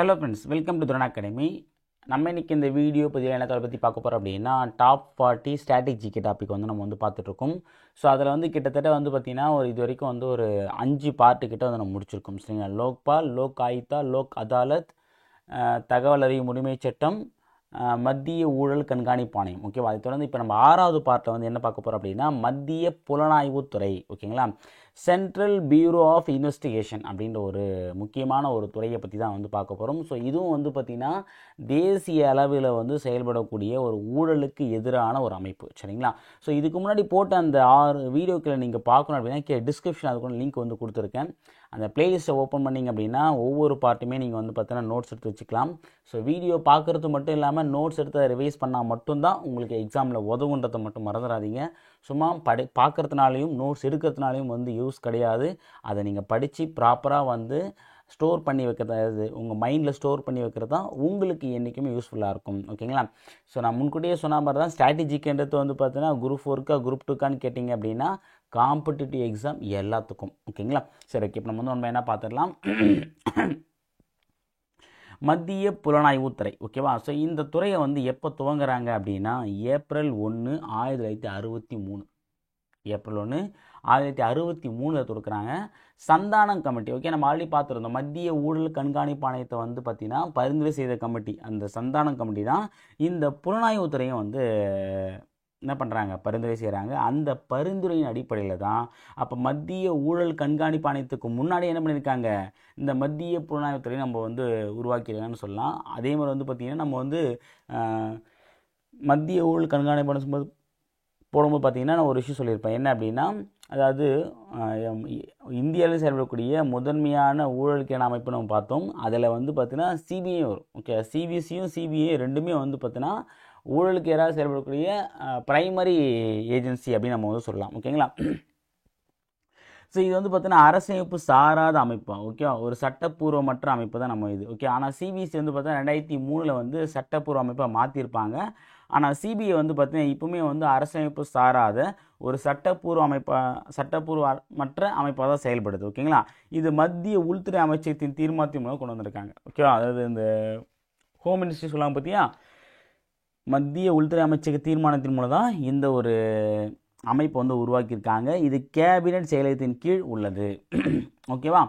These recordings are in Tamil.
Hello friends, welcome to துரணா academy. நம்ம இன்றைக்கி இந்த வீடியோ பதிவில் என்ன பற்றி பார்க்க போகிறோம் அப்படின்னா, டாப் 40 ஸ்டாட்டிக் ஜிகே டாபிக் வந்து நம்ம வந்து பார்த்துட்ருக்கோம். ஸோ அதில் வந்து கிட்டத்தட்ட வந்து பார்த்திங்கன்னா இது வரைக்கும் வந்து ஒரு 5 பார்ட்டு கிட்ட வந்து நம்ம முடிச்சிருக்கோம். சரிங்களா? லோக்பால், லோக் ஆயுக்தா, லோக் அதாலத், தகவல் அறியும் உரிமை சட்டம், மத்திய ஊழல் கண்காணிப்பு ஆணையம். ஓகேவா? அதை தொடர்ந்து இப்போ நம்ம 6வது பார்ட்டில் வந்து என்ன பார்க்க போகிறோம் அப்படின்னா, மத்திய புலனாய்வுத்துறை. ஓகேங்களா? சென்ட்ரல் பியூரோ ஆஃப் இன்வெஸ்டிகேஷன் அப்படின்ற ஒரு முக்கியமான ஒரு துறையை பற்றி தான் வந்து பார்க்க போகிறோம். ஸோ இதுவும் வந்து பார்த்திங்கன்னா தேசிய அளவில் வந்து செயல்படக்கூடிய ஒரு ஊழலுக்கு எதிரான ஒரு அமைப்பு. சரிங்களா? ஸோ இதுக்கு முன்னாடி போட்ட அந்த 6 வீடியோக்களை நீங்கள் பார்க்கணும் அப்படின்னா டிஸ்கிரிப்ஷன் அதுக்கு லிங்க் வந்து கொடுத்துருக்கேன். அந்த பிளேலிஸ்ட்டை ஓப்பன் பண்ணிங்க அப்படின்னா ஒவ்வொரு பார்ட்டுமே நீங்கள் வந்து பார்த்தீங்கன்னா நோட்ஸ் எடுத்து வச்சுக்கலாம். ஸோ வீடியோ பார்க்குறது மட்டும் இல்லாமல் நோட்ஸ் எடுத்து அதை ரிவைஸ் பண்ணால் மட்டும்தான் உங்களுக்கு எக்ஸாமில் உதவுன்றதை மட்டும் மறந்துடாதீங்க. சும்மா பார்க்குறதுனாலையும் நோட்ஸ் எடுக்கிறதுனாலையும் வந்து யூஸ் கிடையாது. அதை நீங்கள் படித்து ப்ராப்பராக வந்து ஸ்டோர் பண்ணி வைக்கிறது, உங்கள் மைண்டில் ஸ்டோர் பண்ணி வைக்கிறது தான் உங்களுக்கு என்றைக்குமே யூஸ்ஃபுல்லாக இருக்கும். ஓகேங்களா? ஸோ நான் முன்கூட்டியே சொன்ன மாதிரி தான் ஸ்ட்ராட்டஜிக்ன்றது வந்து பார்த்தீங்கன்னா குரூப் 4க்கா குரூப் 2க்கான்னு கேட்டிங்க அப்படின்னா காம்படிட்டிவ் எக்ஸாம் எல்லாத்துக்கும். ஓகேங்களா? சரி, ஓகே. இப்போ நம்ம வந்து என்ன பார்த்துடலாம். மத்திய புலனாய்வுத்துறை. ஓகேவா? ஸோ இந்த துறையை வந்து எப்போ துவங்குறாங்க அப்படின்னா ஏப்ரல் 1, 1963. ஏப்ரல் 1, 1963 கொடுக்குறாங்க. சந்தானம் கமிட்டி. ஓகே, நம்ம ஆல்ரெடி பார்த்துருந்தோம். மத்திய ஊழல் கண்காணிப்பு ஆணையத்தை வந்து பார்த்திங்கன்னா பரிந்துரை செய்த கமிட்டி, அந்த சந்தானம் கமிட்டி தான் இந்த புலனாய்வுத்துறையை வந்து என்ன பண்ணுறாங்க, பரிந்துரை செய்கிறாங்க. அந்த பரிந்துரையின் அடிப்படையில் தான் அப்போ மத்திய ஊழல் கண்காணிப்பு ஆணையத்துக்கு முன்னாடி என்ன பண்ணியிருக்காங்க, இந்த மத்திய புலனாய்வுத்துறை நம்ம வந்து உருவாக்கியிருக்காங்கன்னு சொல்லலாம். அதே மாதிரி வந்து பார்த்திங்கன்னா நம்ம வந்து மத்திய ஊழல் கண்காணிப்பு போடும்போது பார்த்திங்கன்னா நான் ஒரு விஷயம் சொல்லியிருப்பேன். என்ன அப்படின்னா, அதாவது இந்தியாவில் செயல்படக்கூடிய முதன்மையான ஊழலுக்கான அமைப்பு நம்ம பார்த்தோம். அதில் வந்து பார்த்திங்கன்னா சிபிஐ வரும். ஓகே, சிபிசியும் சிபிஐ ரெண்டுமே வந்து பார்த்திங்கன்னா ஊழலுக்கு எதிராக செயல்படக்கூடிய பிரைமரி ஏஜென்சி அப்படின்னு நம்ம வந்து சொல்லலாம். ஓகேங்களா? ஸோ இது வந்து பார்த்தீங்கன்னா அரசமைப்பு சாராத அமைப்பு. ஓகே, ஒரு சட்டப்பூர்வமற்ற அமைப்பு தான் நம்ம இது. ஓகே, ஆனால் சிபிசி வந்து பார்த்தீங்கன்னா 2003 வந்து சட்டப்பூர்வ அமைப்பை மாற்றிருப்பாங்க. ஆனால் சிபிஐ வந்து பார்த்தீங்கன்னா இப்போவுமே வந்து அரசமைப்பு சாராத ஒரு சட்டப்பூர்வமற்ற அமைப்பாக தான் செயல்படுது. ஓகேங்களா? இது மத்திய உள்துறை அமைச்சகத்தின் தீர்மானத்தின் மூலம் கொண்டு வந்திருக்காங்க. ஓகேவா? அதாவது இந்த ஹோம் மினிஸ்ட்ரி சொல்லுவாங்க பார்த்தியா, மத்திய உள்துறை அமைச்சக தீர்மானத்தின் மூலம் தான் இந்த ஒரு அமைப்பு வந்து உருவாக்கியிருக்காங்க. இது கேபினட் செயலகத்தின் கீழ் உள்ளது. ஓகேவா?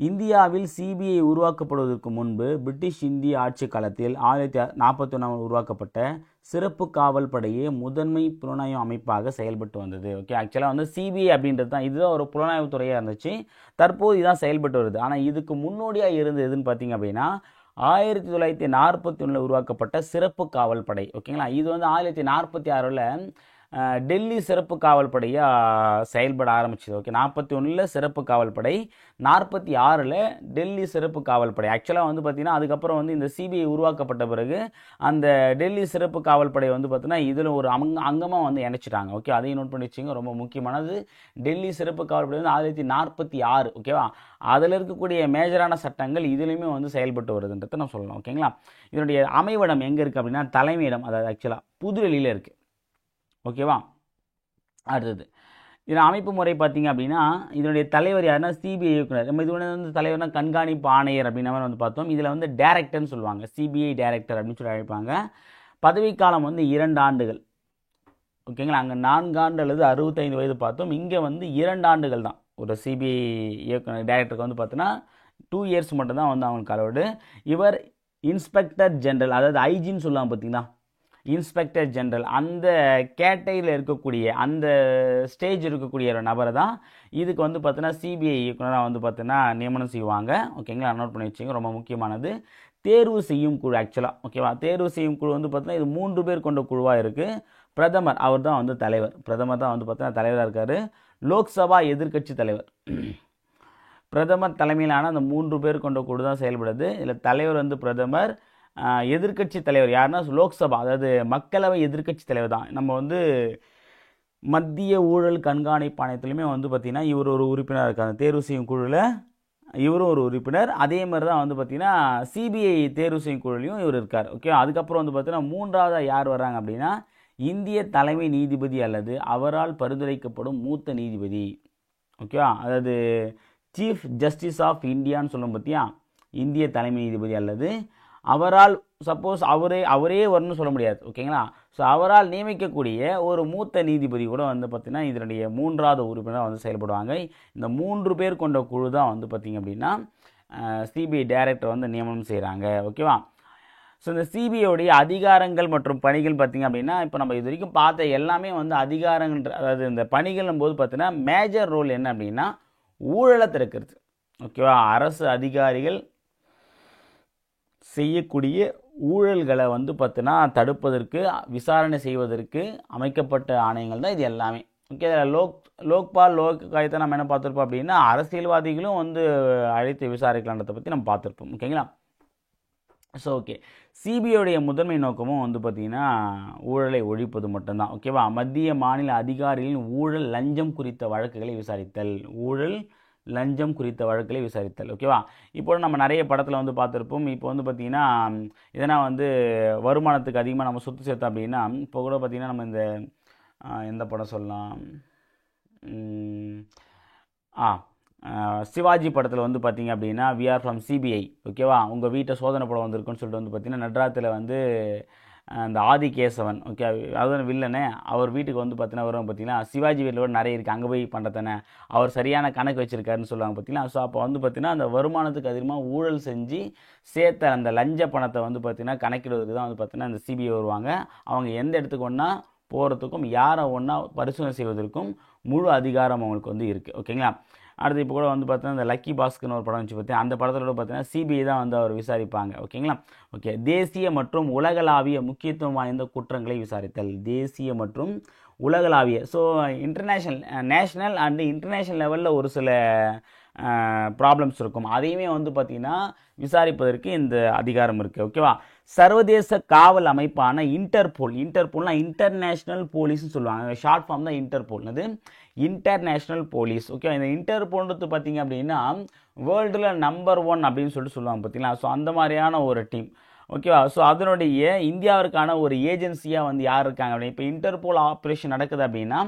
இந்தியாவில் சிபிஐ உருவாக்கப்படுவதற்கு முன்பு பிரிட்டிஷ் இந்திய ஆட்சி காலத்தில் 1941 உருவாக்கப்பட்ட சிறப்பு காவல் படையே முதன்மை புலனாய்வு அமைப்பாக செயல்பட்டு வந்தது. ஓகே, ஆக்சுவலாக வந்து சிபிஐ அப்படின்றது தான், இதுதான் ஒரு புலனாய்வு துறையாக இருந்துச்சு. தற்போது இதுதான் செயல்பட்டு வருது. ஆனால் இதுக்கு முன்னோடியாக இருந்தது எதுன்னு பார்த்தீங்க அப்படின்னா 1941 உருவாக்கப்பட்ட சிறப்பு காவல் படை. ஓகேங்களா? இது வந்து 1946 டெல்லி சிறப்பு காவல் படையாக செயல்பட ஆரம்பிச்சது. ஓகே, 41 சிறப்பு காவல் படை, 46 டெல்லி சிறப்பு காவல் படை. ஆக்சுவலாக வந்து பார்த்திங்கன்னா அதுக்கப்புறம் வந்து இந்த சிபிஐ உருவாக்கப்பட்ட பிறகு அந்த டெல்லி சிறப்பு காவல் படை வந்து பார்த்திங்கன்னா இதில் ஒரு அங்கமாக வந்து இணைச்சிட்டாங்க. ஓகே, அதையும் நோட் பண்ணி வச்சுங்க, ரொம்ப முக்கியமானது. டெல்லி சிறப்பு காவல் படை வந்து 1946. ஓகேவா? அதில் இருக்கக்கூடிய மேஜரான சட்டங்கள் இதுலேயுமே வந்து செயல்பட்டு வருதுன்றதை நம்ம சொல்லலாம். ஓகேங்களா? இதனுடைய அமைவிடம் எங்கே இருக்குது அப்படின்னா தலைமையிடம், அதாவது ஆக்சுவலாக புதுடெல்லியில் இருக்குது. ஓகேவா? அடுத்தது இதன் அமைப்பு முறை பார்த்தீங்க அப்படின்னா இதனுடைய தலைவர் யாருன்னா சிபிஐ இயக்குனர். நம்ம இது வந்து தலைவர்னா கண்காணிப்பு ஆணையர் அப்படின்ற மாதிரி வந்து பார்த்தோம். இதில் வந்து டைரக்டர்னு சொல்லுவாங்க, சிபிஐ டைரக்டர் அப்படின்னு சொல்லி அழைப்பாங்க. பதவிக்காலம் வந்து 2 ஆண்டுகள். ஓகேங்களா? அங்கே 4 ஆண்டு அல்லது 65 வயது பார்த்தோம். இங்கே வந்து 2 ஆண்டுகள் தான். ஒரு சிபிஐ இயக்குனர் டைரக்டருக்கு வந்து பார்த்தோன்னா 2 இயர்ஸ் மட்டும்தான் வந்து அவங்களுக்கு அலோடு. இவர் இன்ஸ்பெக்டர் ஜெனரல், அதாவது ஐஜின்னு சொல்லுவாங்க பார்த்தீங்களா, இன்ஸ்பெக்டர் ஜெனரல், அந்த கேட்டையில் இருக்கக்கூடிய அந்த ஸ்டேஜ் இருக்கக்கூடிய ஒரு நபரை தான் இதுக்கு வந்து பார்த்தீங்கன்னா சிபிஐ இயக்குனராக வந்து பார்த்தீங்கன்னா நியமனம் செய்வாங்க. ஓகேங்களா? நோட் பண்ணி வச்சுங்க, ரொம்ப முக்கியமானது. தேர்வு செய்யும் குழு. ஆக்சுவலாக ஓகேவா, தேர்வு செய்யும் குழு வந்து பார்த்தீங்கன்னா இது 3 பேர் கொண்ட குழுவாக இருக்குது. பிரதமர், அவர் தான் வந்து தலைவர். பிரதமர் தான் வந்து பார்த்தீங்கன்னா தலைவராக இருக்கார். லோக்சபா எதிர்க்கட்சி தலைவர். பிரதமர் தலைமையிலான அந்த 3 பேர் கொண்ட குழு தான் செயல்படுது. இதில் தலைவர் வந்து பிரதமர், எதிர்க்கட்சி தலைவர் யாருன்னா லோக்சபா, அதாவது மக்களவை எதிர்க்கட்சி தலைவர் தான். நம்ம வந்து மத்திய ஊழல் கண்காணிப்பு ஆணையத்திலுமே வந்து பார்த்திங்கன்னா இவர் ஒரு உறுப்பினர் இருக்காங்க. தேர்வு செய்யும் குழுவில் இவரும் ஒரு உறுப்பினர். அதே மாதிரி தான் வந்து பார்த்திங்கன்னா சிபிஐ தேர்வு செய்யும் குழுலையும் இவர் இருக்கார். ஓகே, அதுக்கப்புறம் வந்து பார்த்திங்கன்னா 3ஆவதாக யார் வர்றாங்க அப்படின்னா இந்திய தலைமை நீதிபதி அல்லது அவரால் பரிந்துரைக்கப்படும் மூத்த நீதிபதி. ஓகேவா? அதாவது சீஃப் ஜஸ்டிஸ் ஆஃப் இந்தியான்னு சொல்லும் பார்த்தியா, இந்திய தலைமை நீதிபதி அல்லது அவரால் சப்போஸ் அவரே வரணும்னு சொல்ல முடியாது. ஓகேங்களா? ஸோ அவரால் நியமிக்கக்கூடிய ஒரு மூத்த நீதிபதி கூட வந்து பார்த்திங்கன்னா இதனுடைய 3வது உறுப்பினராக வந்து செயல்படுவாங்க. இந்த 3 பேர் கொண்ட குழு தான் வந்து பார்த்திங்க அப்படின்னா சிபிஐ டைரக்டர் வந்து நியமனம் செய்கிறாங்க. ஓகேவா? ஸோ இந்த சிபிஐடைய அதிகாரங்கள் மற்றும் பணிகள் பார்த்திங்க அப்படின்னா இப்போ நம்ம இது வரைக்கும் பார்த்த எல்லாமே வந்து அதிகாரங்கள், அதாவது இந்த பணிகளும் போது பார்த்தீங்கன்னா மேஜர் ரோல் என்ன அப்படின்னா ஊழலை தடுக்கிறது. ஓகேவா? அரசு அதிகாரிகள் செய்யக்கூடிய ஊழல்களை வந்து பார்த்தீங்கன்னா தடுப்பதற்கு, விசாரணை செய்வதற்கு அமைக்கப்பட்ட ஆணையங்கள் தான் இது எல்லாமே. ஓகே, லோக்பால் லோகாயுக்தா நம்ம என்ன பார்த்துருப்போம் அப்படின்னா அரசியல்வாதிகளும் வந்து அழைத்து விசாரிக்கலான்றதை பற்றி நம்ம பார்த்துருப்போம். ஓகேங்களா? ஸோ ஓகே, சிபிஐடைய முதன்மை நோக்கமும் வந்து பார்த்திங்கன்னா ஊழலை ஒழிப்பது மட்டும்தான். ஓகேவா? மத்திய மாநில அதிகாரிகளின் ஊழல் லஞ்சம் குறித்த வழக்குகளை விசாரித்தல், ஊழல் லஞ்சம் குறித்த வழக்குகளை விசாரித்தல். ஓகேவா? இப்போ நம்ம நிறைய படத்தில் வந்து பார்த்துருப்போம். இப்போ வந்து பார்த்திங்கன்னா எதனா வந்து வருமானத்துக்கு அதிகமாக நம்ம சொத்து சேர்த்தோம் அப்படின்னா, இப்போ கூட பார்த்திங்கன்னா நம்ம இந்த எந்த படம் சொல்லலாம், சிவாஜி படத்தில் வந்து பார்த்திங்க அப்படின்னா வி ஆர் ஃப்ரம் சிபிஐ. ஓகேவா? உங்கள் வீட்டை சோதனை படம் வந்திருக்குன்னு சொல்லிட்டு வந்து பார்த்திங்கன்னா நட்ராத்தில் வந்து அந்த ஆதிகேசவன், ஓகே, அதுதான் வில்லனே, அவர் வீட்டுக்கு வந்து பார்த்தீங்கன்னா வரும் பார்த்திங்கன்னா சிவாஜி வீட்டில் கூட நிறைய இருக்குது, அங்கே போய் பண்ணுறதானே, அவர் சரியான கணக்கு வச்சுருக்காருன்னு சொல்லுவாங்க பார்த்திங்கன்னா. ஸோ அப்போ வந்து பார்த்திங்கன்னா அந்த வருமானத்துக்கு அதிகமாக ஊழல் செஞ்சு சேர்த்த அந்த லஞ்ச பணத்தை வந்து பார்த்திங்கன்னா கணக்கிடுவதற்கு தான் வந்து பார்த்திங்கன்னா இந்த சிபிஐ வருவாங்க. அவங்க எந்த இடத்துக்கு ஒன்றா போகிறதுக்கும் யாரை ஒன்றா பரிசோதனை செய்வதற்கும் முழு அதிகாரம் அவங்களுக்கு வந்து இருக்குது. ஓகேங்களா? அடுத்து இப்போ கூட வந்து பார்த்தீங்கன்னா இந்த லக்கி பாஸ்கர்னு ஒரு படம் வச்சு பார்த்தீங்கன்னா அந்த படத்தோட பார்த்தீங்கன்னா சிபிஐ தான் வந்து அவர் விசாரிப்பாங்க. ஓகேங்களா? ஓகே, தேசிய மற்றும் உலகளாவிய முக்கியத்துவம் வாய்ந்த குற்றங்களை விசாரித்தல், தேசிய மற்றும் உலகளாவிய, ஸோ நேஷனல் அண்ட் இன்டர்நேஷ்னல் லெவலில் ஒரு சில ப்ராப்ளம்ஸ் இருக்கும், அதையுமே வந்து பார்த்திங்கன்னா விசாரிப்பதற்கு இந்த அதிகாரம் இருக்குது. ஓகேவா? சர்வதேச காவல் அமைப்பான இன்டர்போல்னா இன்டர்நேஷ்னல் போலீஸ்னு சொல்லுவாங்க, ஷார்ட் ஃபார்ம் தான் இன்டர்போல், அது இன்டர்நேஷ்னல் போலீஸ். ஓகே, இந்த இன்டர்போல்ன்றது பார்த்திங்க அப்படின்னா வேர்ல்டில் நம்பர் 1 அப்படின்னு சொல்லிட்டு சொல்லுவாங்க பார்த்தீங்களா. ஸோ அந்த மாதிரியான ஒரு டீம். ஓகேவா? ஸோ அதனுடைய இந்தியாவிற்கான ஒரு ஏஜென்சியாக வந்து யார் இருக்காங்க அப்படின்னா, இப்போ இன்டர்போல் ஆப்ரேஷன் நடக்குது அப்படின்னா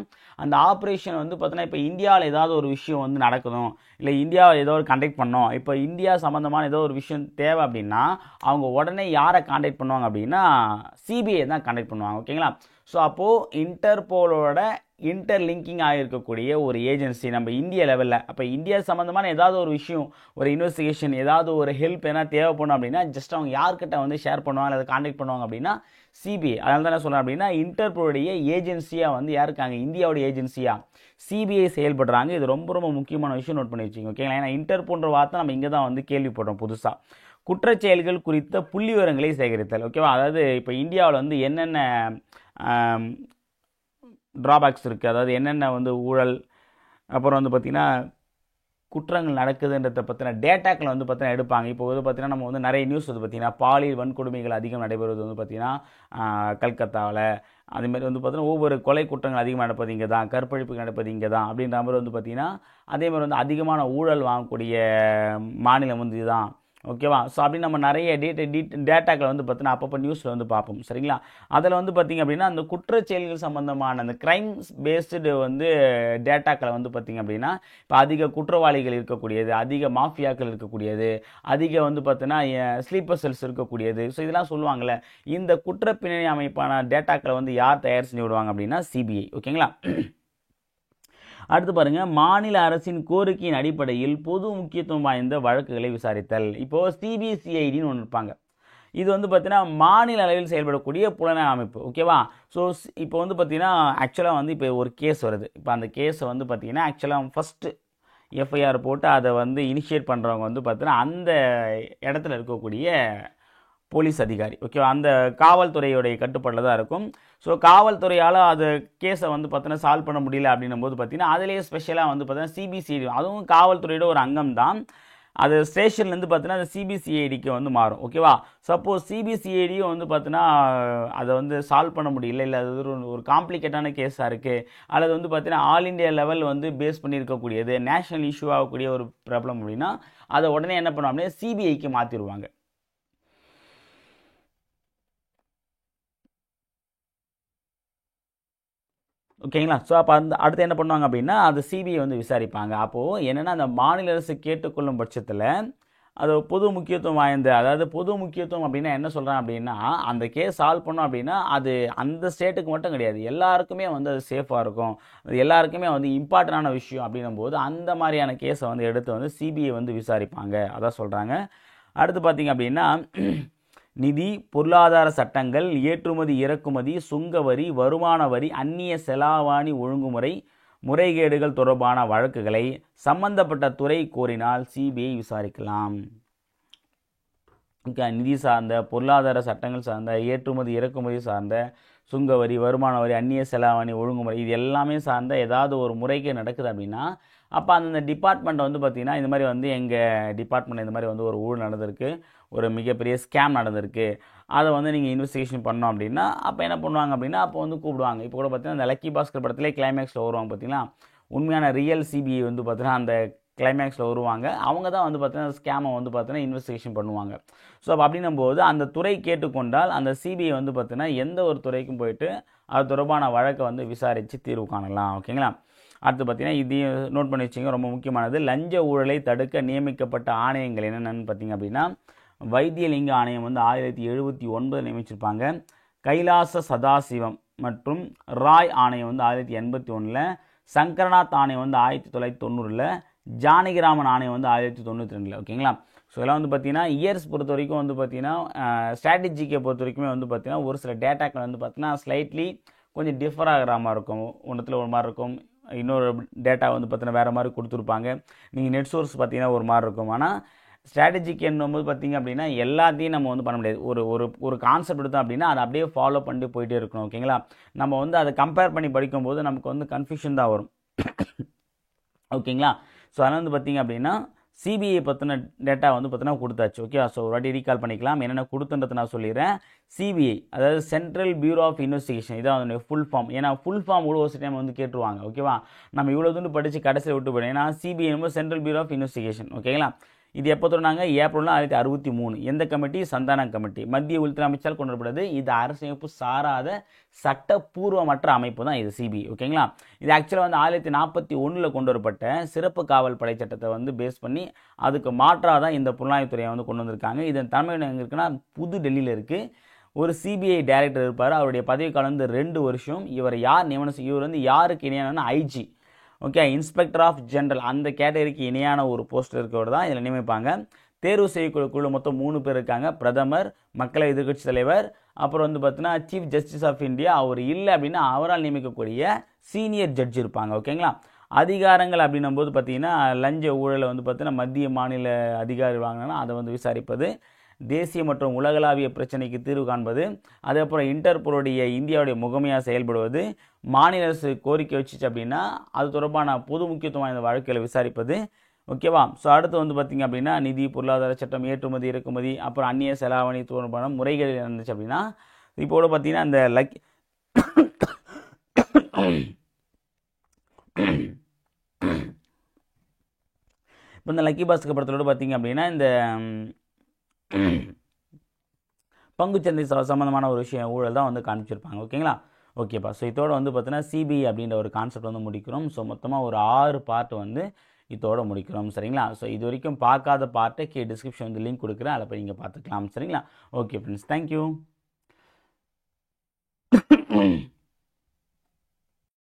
அந்த ஆப்ரேஷன் வந்து பார்த்தீங்கன்னா இப்போ இந்தியாவில் ஏதாவது ஒரு விஷயம் வந்து நடக்கணும், இல்லை இந்தியாவை ஏதோ ஒரு கண்டக்ட் பண்ணோம், இப்போ இந்தியா சம்மந்தமான ஏதோ ஒரு விஷயம் தேவை அப்படின்னா அவங்க உடனே யாரை கான்டாக்ட் பண்ணுவாங்க அப்படின்னா சிபிஐ தான் கான்டாக்ட் பண்ணுவாங்க. ஓகேங்களா? ஸோ அப்போது இன்டர்போலோட இன்டர்லிங்கிங் ஆகிருக்கக்கூடிய ஒரு ஏஜென்சி நம்ம இந்திய லெவலில், அப்போ இந்தியா சம்மந்தமான ஏதாவது ஒரு விஷயம், ஒரு இன்வெஸ்டிகேஷன், ஏதாவது ஒரு ஹெல்ப் எதனா தேவைப்படும் அப்படின்னா ஜஸ்ட் அவங்க யார்கிட்ட வந்து ஷேர் பண்ணுவாங்க, அதை கான்டாக்ட் பண்ணுவாங்க அப்படின்னா சிபிஐ. அதனால தான் சொல்கிறேன் அப்படின்னா இன்டர்போலுடைய ஏஜென்சியாக வந்து யார் இருக்காங்க, இந்தியாவுடைய ஏஜென்சியாக சிபிஐ செயல்படுறாங்க. இது ரொம்ப ரொம்ப முக்கியமான விஷயம், நோட் பண்ணி வச்சுக்கோங்க. ஓகேங்களா? ஏன்னா இன்டர்போல்ன்ற வார்த்தை நம்ம இங்கே தான் வந்து கேள்விப்படுறோம் புதுசாக. குற்றச்செயல்கள் குறித்த புள்ளி விவரங்களை சேகரித்தல். ஓகேவா? அதாவது இப்போ இந்தியாவில் வந்து என்னென்ன ட்ராபேக்ஸ் இருக்குது, அதாவது என்னென்ன வந்து ஊழல், அப்புறம் வந்து பார்த்திங்கன்னா குற்றங்கள் நடக்குதுன்றதை பற்றின டேட்டாக்களை வந்து பார்த்திங்கன்னா எடுப்பாங்க. இப்போ வந்து பார்த்திங்கன்னா நம்ம வந்து நிறைய நியூஸ் வந்து பார்த்திங்கன்னா பாலியல் வன்கொடுமைகள் அதிகம் நடைபெறுவது வந்து பார்த்திங்கன்னா கல்கத்தாவில், அதேமாதிரி வந்து பார்த்திங்கன்னா ஒவ்வொரு கொலை குற்றங்கள் அதிகமாக நடப்பது இங்கே தான், கற்பழிப்புகள் நடப்பது இங்கே தான் அப்படின்ற மாதிரி வந்து பார்த்திங்கன்னா அதேமாதிரி வந்து அதிகமான ஊழல் வாங்கக்கூடிய மாநிலம் வந்து இதுதான். ஓகேவா? ஸோ அப்படின்னு நம்ம நிறைய டேட்டாக்களை வந்து பார்த்தீங்கன்னா அப்பப்போ நியூஸில் வந்து பார்ப்போம். சரிங்களா? அதில் வந்து பார்த்திங்க அப்படின்னா அந்த குற்றச்செயல்கள் சம்மந்தமான அந்த க்ரைம்ஸ் பேஸ்டு வந்து டேட்டாக்களை வந்து பார்த்திங்க அப்படின்னா இப்போ அதிக குற்றவாளிகள் இருக்கக்கூடியது, அதிக மாஃபியாக்கள் இருக்கக்கூடியது, அதிக வந்து பார்த்தீங்கன்னா ஸ்லீப்பர் செல்ஸ் இருக்கக்கூடியது, ஸோ இதெல்லாம் சொல்லுவாங்கள்ல, இந்த குற்றப்பின்னணி அமைப்பான டேட்டாக்களை வந்து யார் தயார் செஞ்சு விடுவாங்க அப்படின்னா சிபிஐ. ஓகேங்களா? அடுத்து பாருங்கள், மாநில அரசின் கோரிக்கையின் அடிப்படையில் பொது முக்கியத்துவம் வாய்ந்த வழக்குகளை விசாரித்தல். இப்போது சிபிசிஐடின்னு ஒன்று இருப்பாங்க, இது வந்து பார்த்தீங்கன்னா மாநில அளவில் செயல்படக்கூடிய புலனாய்வு அமைப்பு. ஓகேவா? ஸோ இப்போ வந்து பார்த்தீங்கன்னா ஆக்சுவலாக வந்து இப்போ ஒரு கேஸ் வருது, இப்போ அந்த கேஸை வந்து பார்த்தீங்கன்னா ஆக்சுவலாக ஃபஸ்ட்டு எஃப்ஐஆர் போட்டு அதை வந்து இனிஷியேட் பண்ணுறவங்க வந்து பார்த்தீங்கன்னா அந்த இடத்துல இருக்கக்கூடிய போலீஸ் அதிகாரி. ஓகேவா? அந்த காவல்துறையுடைய கட்டுப்பாட்டில் தான் இருக்கும். ஸோ காவல்துறையால் அது கேஸை வந்து பார்த்தீங்கன்னா சால்வ் பண்ண முடியல அப்படின்னும் போது பார்த்தீங்கன்னா அதிலேயே ஸ்பெஷலாக வந்து பார்த்தீங்கன்னா சிபிசிஐடி, அதுவும் காவல்துறையோட ஒரு அங்கம் தான், அது ஸ்டேஷன்லேருந்து பார்த்தீங்கன்னா அது சிபிசிஐடிக்கு வந்து மாறும். ஓகேவா? சப்போஸ் சிபிசிஐடியும் வந்து பார்த்தீங்கன்னா அதை வந்து சால்வ் பண்ண முடியல, இல்லை அது ஒரு காம்ப்ளிகேட்டான கேஸாக இருக்குது, அல்லது வந்து பார்த்தீங்கன்னா ஆல் இண்டியா லெவல் வந்து பேஸ் பண்ணியிருக்கக்கூடியது, நேஷனல் இஷ்யூ ஆகக்கூடிய ஒரு ப்ராப்ளம் அப்படின்னா அதை உடனே என்ன பண்ணுவோம் அப்படின்னா சிபிஐக்கு மாற்றிடுவாங்க. ஓகேங்களா? ஸோ அப்போ அந்த அடுத்து என்ன பண்ணுவாங்க அப்படின்னா அது சிபிஐ வந்து விசாரிப்பாங்க. அப்போது என்னென்னா அந்த மாநில அரசு கேட்டுக்கொள்ளும் பட்சத்தில் அது பொது முக்கியத்துவம் வாய்ந்த, அதாவது பொது முக்கியத்துவம் அப்படின்னா என்ன சொல்கிறேன் அப்படின்னா, அந்த கேஸ் சால்வ் பண்ணோம் அப்படின்னா அது அந்த ஸ்டேட்டுக்கு மட்டும் கிடையாது, எல்லாருக்குமே வந்து அது சேஃபாக இருக்கும், அது எல்லாருக்குமே வந்து இம்பார்ட்டண்டான விஷயம் அப்படின்னும் போது அந்த மாதிரியான கேஸை வந்து எடுத்து வந்து சிபிஐ வந்து விசாரிப்பாங்க, அதான் சொல்கிறாங்க. அடுத்து பார்த்தீங்க அப்படின்னா நிதி பொருளாதார சட்டங்கள், ஏற்றுமதி இறக்குமதி, சுங்க வரி, வருமான வரி, அந்நிய செலாவணி ஒழுங்குமுறை முறைகேடுகள் தொடர்பான வழக்குகளை சம்பந்தப்பட்ட துறை கோரினால் சிபிஐ விசாரிக்கலாம். நிதி சார்ந்த, பொருளாதார சட்டங்கள் சார்ந்த, ஏற்றுமதி இறக்குமதி சார்ந்த, சுங்க வரி, வருமான வரி, அந்நிய செலாவணி ஒழுங்குமுறை, இது எல்லாமே சார்ந்த ஏதாவது ஒரு முறைகேடு நடக்குது அப்படின்னா அப்போ அந்த டிபார்ட்மெண்ட் வந்து பார்த்திங்கன்னா இந்த மாதிரி வந்து எங்கள் டிபார்ட்மெண்ட் இந்த மாதிரி வந்து ஒரு ஊழல் நடந்திருக்கு, ஒரு மிகப்பெரிய ஸ்கேம் நடந்திருக்கு, அதை வந்து நீங்கள் இன்வெஸ்டிகேஷன் பண்ணோம் அப்படின்னா அப்போ என்ன பண்ணுவாங்க அப்படின்னா அப்போ வந்து கூப்பிடுவாங்க. இப்போ கூட பார்த்தீங்கன்னா அந்த லக்கி பாஸ்கர் படத்திலே கிளைமேக்ஸில் வருவாங்க பார்த்தீங்களா, உண்மையான ரியல் சிபிஐ வந்து பார்த்தீங்கன்னா அந்த கிளைமேக்ஸில் வருவாங்க, அவங்க தான் வந்து பார்த்தீங்கன்னா ஸ்கேமை வந்து பார்த்தீங்கன்னா இன்வெஸ்டிகேஷன் பண்ணுவாங்க. ஸோ அப்போ அப்படின்னும் போது அந்த துறை கேட்டுக்கொண்டால் அந்த சிபிஐ வந்து பார்த்தீங்கன்னா எந்த ஒரு துறைக்கும் போயிட்டு அது தொடர்பான வழக்கை வந்து விசாரித்து தீர்வு காணலாம். ஓகேங்களா. அடுத்து பார்த்தீங்கன்னா இதையும் நோட் பண்ணி வச்சுங்க, ரொம்ப முக்கியமானது. லஞ்ச ஊழலை தடுக்க நியமிக்கப்பட்ட ஆணையங்கள் என்னென்னு பார்த்தீங்க அப்படின்னா வைத்தியலிங்க ஆணையம் வந்து 1979 நியமிச்சிருப்பாங்க, கைலாச சதாசிவம் மற்றும் ராய் ஆணையம் வந்து 1981, சங்கரநாத் ஆணையம் வந்து 1990, ஜானகிராமன் ஆணையம் வந்து 1992. ஓகேங்களா. ஸோ இதெல்லாம் வந்து பார்த்தீங்கன்னா இயர்ஸ் பொறுத்த வரைக்கும் வந்து பார்த்தீங்கன்னா ஸ்ட்ராட்டஜிக்கை பொறுத்த வரைக்குமே வந்து பார்த்தீங்கன்னா ஒரு சில டேட்டாக்கள் வந்து பார்த்தீங்கன்னா ஸ்லைட்லி கொஞ்சம் டிஃபர் ஆகிற மாதிரி இருக்கும், ஒன்றுத்தில் ஒரு மாதிரி இருக்கும், இன்னொரு டேட்டா வந்து பார்த்தீங்கன்னா வேறு மாதிரி கொடுத்துருப்பாங்க, நீங்கள் நெட் சோர்ஸ் பார்த்தீங்கன்னா ஒரு மாதிரி இருக்கும். ஆனால் ஸ்ட்ராட்டஜிக் என்னும்போது பார்த்திங்க அப்படின்னா எல்லாத்தையும் நம்ம வந்து பண்ண முடியாது, ஒரு ஒரு ஒரு கான்செப்ட் எடுத்தோம் அப்படின்னா அதை அப்படியே ஃபாலோ பண்ணிட்டு போயிட்டே இருக்கணும். ஓகேங்களா. நம்ம வந்து அதை கம்பேர் பண்ணி படிக்கும்போது நமக்கு வந்து கன்ஃபியூஷன் தான் வரும். ஓகேங்களா. ஸோ அதனால் வந்து பார்த்திங்க அப்படின்னா சிபிஐ பற்றின டேட்டா வந்து பார்த்தீங்கன்னா கொடுத்தாச்சு. ஓகே. ஸோ ஒரு வாட்டி ரீகால் பண்ணிக்கலாம், என்னென்ன கொடுத்துன்றது நான் சொல்லிடுறேன். சிபிஐ அதாவது சென்ட்ரல் பியூரோ ஆஃப் இன்வெஸ்டிகேஷன், இதான் வந்து ஃபுல் ஃபார்ம். ஏன்னா ஃபுல் ஃபார்ம் இவ்வளோ டைம் வந்து கேட்டுருவாங்க. ஓகேவா. நம்ம இவ்வளோ தூண்டு படித்து கடைசியில் விட்டு போயிடும். ஏன்னா CBI central bureau of investigation. ஓகேங்களா. இது எப்போ தொடங்கினாங்க? ஏப்ரல் 1963. எந்த கமிட்டி? சந்தான கமிட்டி. மத்திய உள்துறை அமைச்சால் கொண்டு வரப்படுது. இது அரசமைப்பு சாராத சட்டப்பூர்வமற்ற அமைப்பு தான் இது சிபிஐ. ஓகேங்களா. இது ஆக்சுவலாக வந்து 1941 கொண்டு வரப்பட்ட சிறப்பு காவல் படை சட்டத்தை வந்து பேஸ் பண்ணி அதுக்கு மாற்றாக தான் இந்த புலனாய்வுத்துறையை வந்து கொண்டு வந்திருக்காங்க. இதன் தலைமையிடம் எங்கே இருக்குன்னா புது டெல்லியில் இருக்குது. ஒரு சிபிஐ டைரக்டர் இருப்பார், அவருடைய பதவிக்காலம் வந்து 2 வருஷம். இவர் யார் நியமனம்? இவர் வந்து யாருக்கு இணையான? IG. Okay, inspector of general அந்த கேட்டகரிக்கு இணையான ஒரு போஸ்ட் இருக்கவர் தான் இதில் நியமிப்பாங்க. தேர்வு செய்யக்குழு மொத்தம் 3 பேர் இருக்காங்க. பிரதமர், மக்களவை எதிர்க்கட்சி தலைவர், அப்புறம் வந்து பார்த்தீங்கன்னா சீஃப் ஜஸ்டிஸ் ஆஃப் இந்தியா. அவர் இல்லை அப்படின்னா அவரால் நியமிக்கக்கூடிய சீனியர் ஜட்ஜ் இருப்பாங்க. ஓகேங்களா. அதிகாரங்கள் அப்படின்னும் போது பார்த்தீங்கன்னா லஞ்ச ஊழலை வந்து பார்த்தீங்கன்னா மத்திய மாநில அதிகாரி வாங்கினா அதை வந்து விசாரிப்பது, தேசிய மற்றும் உலகளாவிய பிரச்சனைக்கு தீர்வு காண்பது, அதேபோல் இன்டர்போலுடைய இந்தியாவுடைய முகமையாக செயல்படுவது, மாநில அரசு கோரிக்கை வச்சுச்சு அப்படின்னா அது தொடர்பான பொது முக்கியத்துவம் வாய்ந்த வழக்குகளை விசாரிப்பது. ஓகேவா. ஸோ அடுத்து வந்து பார்த்திங்க அப்படின்னா நிதி பொருளாதார சட்டம், ஏற்றுமதி இறக்குமதி, அப்புறம் அந்நிய செலாவணி தொடர்பான முறைகள் இருந்துச்சு அப்படின்னா இப்போட பார்த்தீங்கன்னா இந்த இப்போ இந்த லக்கி பாஸ்கர் படத்தோடு பார்த்தீங்க அப்படின்னா இந்த பங்குச்சந்தை சம்மந்தமான ஒரு விஷயம் ஊழல் தான் வந்து காமிச்சிருப்பாங்க. ஓகேங்களா. ஓகேப்பா. ஸோ இதோட வந்து பார்த்தீங்கன்னா சிபிஐ அப்படின்ற ஒரு கான்செப்ட் வந்து முடிக்கிறோம். ஸோ மொத்தமாக ஒரு 6 பார்ட் வந்து இதோட முடிக்கிறோம். சரிங்களா. ஸோ இது வரைக்கும் பார்க்காத பார்ட்டை டிஸ்கிரிப்ஷன் வந்து லிங்க் கொடுக்குறேன், அதில் போய் நீங்கள் பார்த்துக்கலாம். சரிங்களா. Okay friends, thank you.